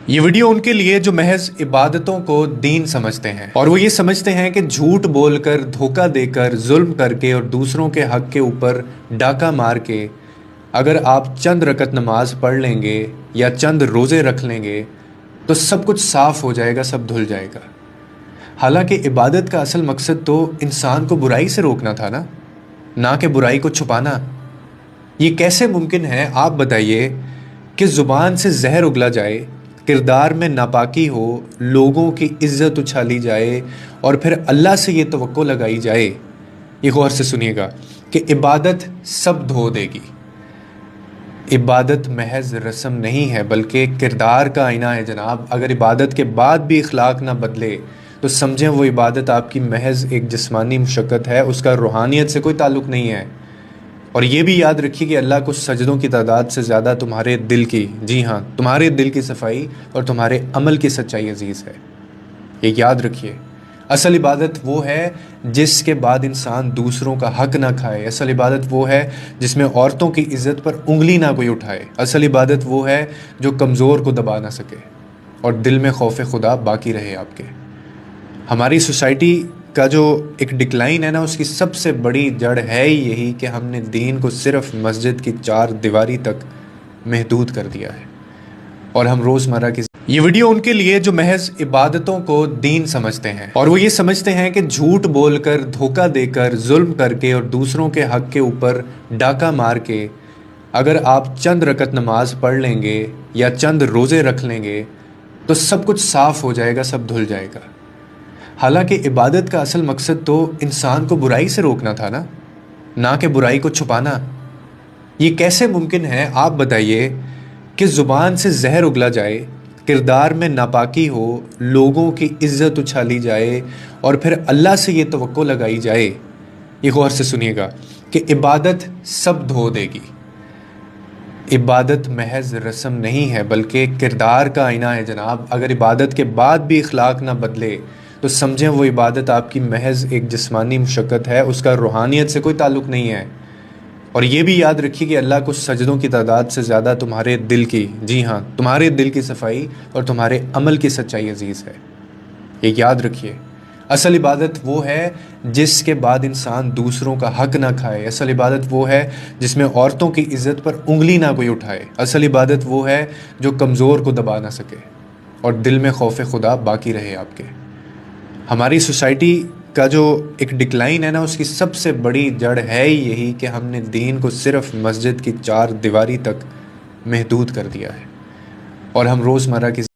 یہ ویڈیو ان کے لیے جو محض عبادتوں کو دین سمجھتے ہیں اور وہ یہ سمجھتے ہیں کہ جھوٹ بول کر، دھوکہ دے کر، ظلم کر کے اور دوسروں کے حق کے اوپر ڈاکہ مار کے اگر آپ چند رکعت نماز پڑھ لیں گے یا چند روزے رکھ لیں گے تو سب کچھ صاف ہو جائے گا، سب دھل جائے گا۔ حالانکہ عبادت کا اصل مقصد تو انسان کو برائی سے روکنا تھا نہ کہ برائی کو چھپانا۔ یہ کیسے ممکن ہے آپ بتائیے کہ زبان سے زہر اگلا جائے، کردار میں ناپاکی ہو، لوگوں کی عزت اچھالی جائے اور پھر اللہ سے یہ توقع لگائی جائے، یہ غور سے سنیے گا، کہ عبادت سب دھو دے گی۔ عبادت محض رسم نہیں ہے بلکہ کردار کا آئینہ ہے جناب۔ اگر عبادت کے بعد بھی اخلاق نہ بدلے تو سمجھیں وہ عبادت آپ کی محض ایک جسمانی مشقت ہے، اس کا روحانیت سے کوئی تعلق نہیں ہے۔ اور یہ بھی یاد رکھیے کہ اللہ کو سجدوں کی تعداد سے زیادہ تمہارے دل کی، جی ہاں، تمہارے دل کی صفائی اور تمہارے عمل کی سچائی عزیز ہے۔ یہ یاد رکھیے، اصل عبادت وہ ہے جس کے بعد انسان دوسروں کا حق نہ کھائے۔ اصل عبادت وہ ہے جس میں عورتوں کی عزت پر انگلی نہ کوئی اٹھائے۔ اصل عبادت وہ ہے جو کمزور کو دبا نہ سکے اور دل میں خوف خدا باقی رہے آپ کے۔ ہماری سوسائٹی کا جو ایک ڈکلائن ہے نا، اس کی سب سے بڑی جڑ ہے یہی کہ ہم نے دین کو صرف مسجد کی چار دیواری تک محدود کر دیا ہے اور ہم روزمرہ کی یہ ویڈیو ان کے لیے جو محض عبادتوں کو دین سمجھتے ہیں اور وہ یہ سمجھتے ہیں کہ جھوٹ بول کر، دھوکہ دے کر، ظلم کر کے اور دوسروں کے حق کے اوپر ڈاکہ مار کے اگر آپ چند رکعت نماز پڑھ لیں گے یا چند روزے رکھ لیں گے تو سب کچھ صاف ہو جائے گا، سب دھل جائے گا۔ حالانکہ عبادت کا اصل مقصد تو انسان کو برائی سے روکنا تھا نہ کہ برائی کو چھپانا۔ یہ کیسے ممکن ہے آپ بتائیے کہ زبان سے زہر اگلا جائے، کردار میں ناپاکی ہو، لوگوں کی عزت اچھالی جائے اور پھر اللہ سے یہ توقع لگائی جائے، یہ غور سے سنیے گا، کہ عبادت سب دھو دے گی۔ عبادت محض رسم نہیں ہے بلکہ کردار کا آئینہ ہے جناب۔ اگر عبادت کے بعد بھی اخلاق نہ بدلے تو سمجھیں وہ عبادت آپ کی محض ایک جسمانی مشقت ہے، اس کا روحانیت سے کوئی تعلق نہیں ہے۔ اور یہ بھی یاد رکھیے کہ اللہ کو سجدوں کی تعداد سے زیادہ تمہارے دل کی، جی ہاں، تمہارے دل کی صفائی اور تمہارے عمل کی سچائی عزیز ہے۔ یہ یاد رکھیے، اصل عبادت وہ ہے جس کے بعد انسان دوسروں کا حق نہ کھائے۔ اصل عبادت وہ ہے جس میں عورتوں کی عزت پر انگلی نہ کوئی اٹھائے۔ اصل عبادت وہ ہے جو کمزور کو دبا نہ سکے اور دل میں خوف خدا باقی رہے آپ کے۔ ہماری سوسائٹی کا جو ایک ڈکلائن ہے نا، اس کی سب سے بڑی جڑ ہے یہی کہ ہم نے دین کو صرف مسجد کی چار دیواری تک محدود کر دیا ہے اور ہم روزمرہ کی